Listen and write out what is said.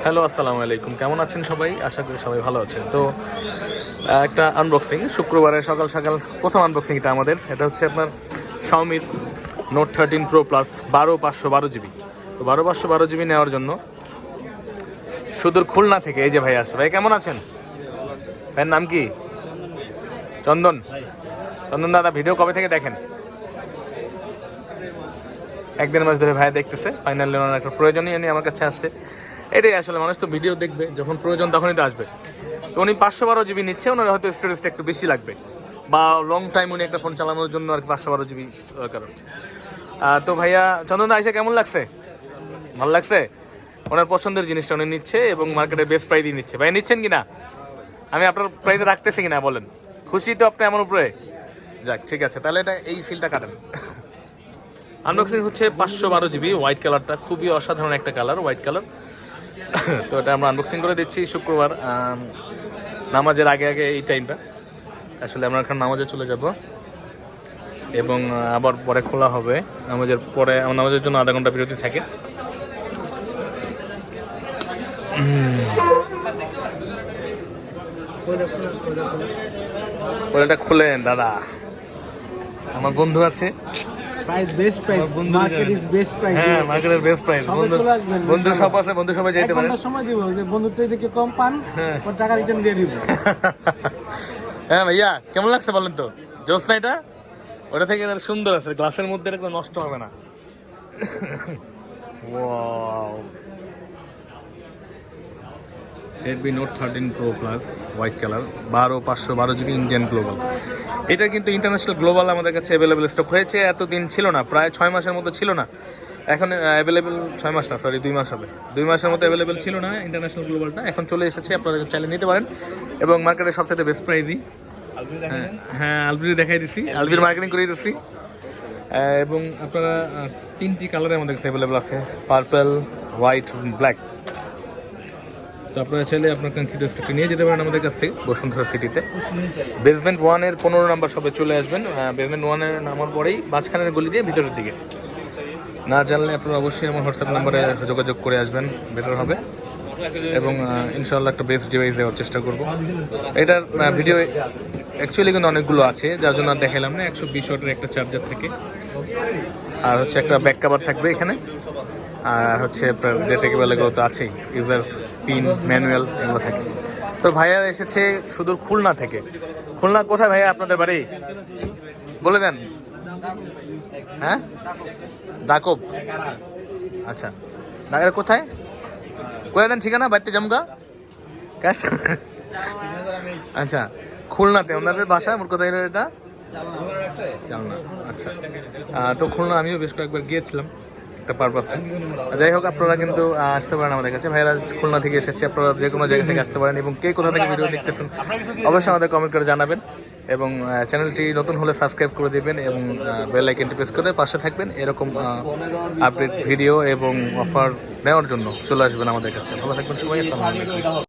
Hello, আসসালামু আলাইকুম। কেমন আছেন সবাই? আশা করি সবাই ভালো আছেন। তো একটা আনবক্সিং, শুক্রবারে সকাল সকাল প্রথম আনবক্সিং এটা আমাদের। এটা হচ্ছে আপনার শাওমির নোট 13 প্রো প্লাস 12512 জিবি। তো 12512 জিবি নেওয়ার জন্য সুদূর খুলনা থেকে এই যে ভাই আসছে। ভাই কেমন আছেন? ভাইয়ের নাম কি? চন্দন। চন্দন দাদা, ভিডিও কবে থেকে দেখেন? 1-1.5 মাস ধরে ভাইয়া দেখতেছে। ফাইনালি ওনার একটা প্রয়োজনীয় নিয়ে আমার কাছে আসছে। এটাই আসলে, মানুষ তো ভিডিও দেখবে, যখন প্রয়োজন তখনই তো আসবে। তো উনি 512 জিবি নিচ্ছে, ওনার হয়তো স্টোরেজটা একটু বেশি লাগবে, বা লং টাইম উনি একটা ফোন চালানোর জন্য আর কি 512 জিবি দরকার হচ্ছে। তো ভাইয়া চন্দন আইসা কেমন লাগছে? ভালো লাগছে? ওনার পছন্দের জিনিসটা উনি নিচ্ছে এবং মার্কেটের বেস্ট প্রাইসই নিচ্ছে। ভাইয়া নিচ্ছেন কিনা? আমি আপনার প্রাইসে রাখতেছি কিনা বলেন? খুশি তো আপনি আমার উপরে? যাক, ঠিক আছে, তাহলে এটা এই ফিলটা কাটেন। আনবক্সিং হচ্ছে 512 জিবি, হোয়াইট কালারটা খুবই অসাধারণ একটা কালার, হোয়াইট কালার। তো এটা আমরা আনবক্সিং করে দিচ্ছি শুক্রবার নামাজের আগে আগে এই টাইমটা। আসলে আমরা এখন নামাজে চলে যাব এবং আবার পরে খোলা হবে। নামাজের পরে, নামাজের জন্য আধা ঘন্টা বিরতি থাকে। এটা খুলেন দাদা, আমার বন্ধু আছে। Price best price, market is best price. হ্যাঁ, মার্কেটের বেস্ট প্রাইস। বন্ধু সব আছে, বন্ধু সবাই যেতে পারে। সময় দিব যে বন্ধুত্ব থেকে কম পান, ওর টাকা রিটার্ন দিয়ে দিব। হ্যাঁ ভাইয়া, কেমন লাগছে বলেন তো? জোস না এটা? ওটা থেকে সুন্দর আছে, গ্লাসের মধ্যে একদম নষ্ট হবে না। Wow, Redmi note 13 pro plus, white colour, 12512 GB, Indian global. এটা কিন্তু ইন্টারন্যাশনাল গ্লোবাল আমাদের কাছে অ্যাভেলেবেল স্টক হয়েছে। এতদিন ছিল না, প্রায় 6 মাসের মতো ছিল না। এখন অ্যাভেলেবেল 6 মাস না, সরি 2 মাস হবে। 2 মাসের মতো অ্যাভেলেবেল ছিল না ইন্টারন্যাশনাল গ্লোবালটা, এখন চলে এসেছে। আপনারা চাইলে নিতে পারেন এবং মার্কেটের সবথেকে বেস্ট প্রাইসই। হ্যাঁ, আলবির দেখাই দিছি, আলবির মার্কেটিং করে দিচ্ছি। এবং আপনারা 3টি কালারে আমাদের কাছে অ্যাভেলেবেল আছে, পার্পল, হোয়াইট, ব্ল্যাক। তো আপনারা চাইলে আপনার কাঙ্ক্ষিত স্টকটি নিয়ে যেতে পারেন আমাদের কাছ থেকে বসুন্ধরা সিটিতে। বেসমেন্ট 1-এর 15 নাম্বার শপে চলে আসবেন। বেসমেন্ট 1-এর নামার পরেই মাঝখানের গলি দিয়ে ভিতরের দিকে। না জানলে আপনারা অবশ্যই আমার হোয়াটসঅ্যাপ নাম্বারে যোগাযোগ করে আসবেন, বেটার হবে। এবং ইনশাআল্লাহ একটা বেস্ট ডিভাইস দেওয়ার চেষ্টা করব। এটার ভিডিও অ্যাকচুয়ালি কিন্তু অনেকগুলো আছে, যার জন্য আর দেখালাম না। 120 ওয়াটের একটা চার্জার থাকে, আর হচ্ছে একটা ব্যাক কভার থাকবে এখানে, আর হচ্ছে আপনার ডেটা কেবল, এগুলো তো আছেই, ইউজার পিন, ম্যানুয়াল, এগুলো থাকে। তো ভাইয়া এসেছে সুদূর খুলনা থেকে। খুলনা কোথায় ভাইয়া আপনাদের বাড়ি? বলে দেন। হ্যাঁ, দাকব। আচ্ছা, নাগের কোথায়? কোথায় দেন ঠিকানা? বাড়িতে জমগা। আচ্ছা, খুলনাতে ওনাদের বাসা। মোট কোথায় এটা? চালনা। আচ্ছা, তো খুলনা আমিও বেশ কয়েকবার গিয়েছিলাম একটা পারপাসে। যাই হোক, আপনারা কিন্তু আসতে পারেন আমাদের কাছে। ভাইরা খুলনা থেকে এসেছে, আপনারা যে কোনো জায়গা থেকে আসতে পারেন। এবং কে কোথা থেকে ভিডিও দেখতেছেন অবশ্যই আমাদের কমেন্ট করে জানাবেন। এবং চ্যানেলটি নতুন হলে সাবস্ক্রাইব করে দেবেন এবং বেল আইকনটি প্রেস করে পাশে থাকবেন। এরকম আপডেট ভিডিও এবং অফার নেওয়ার জন্য চলে আসবেন আমাদের কাছে। ভালো থাকবেন সবাই। আসসালামু আলাইকুম।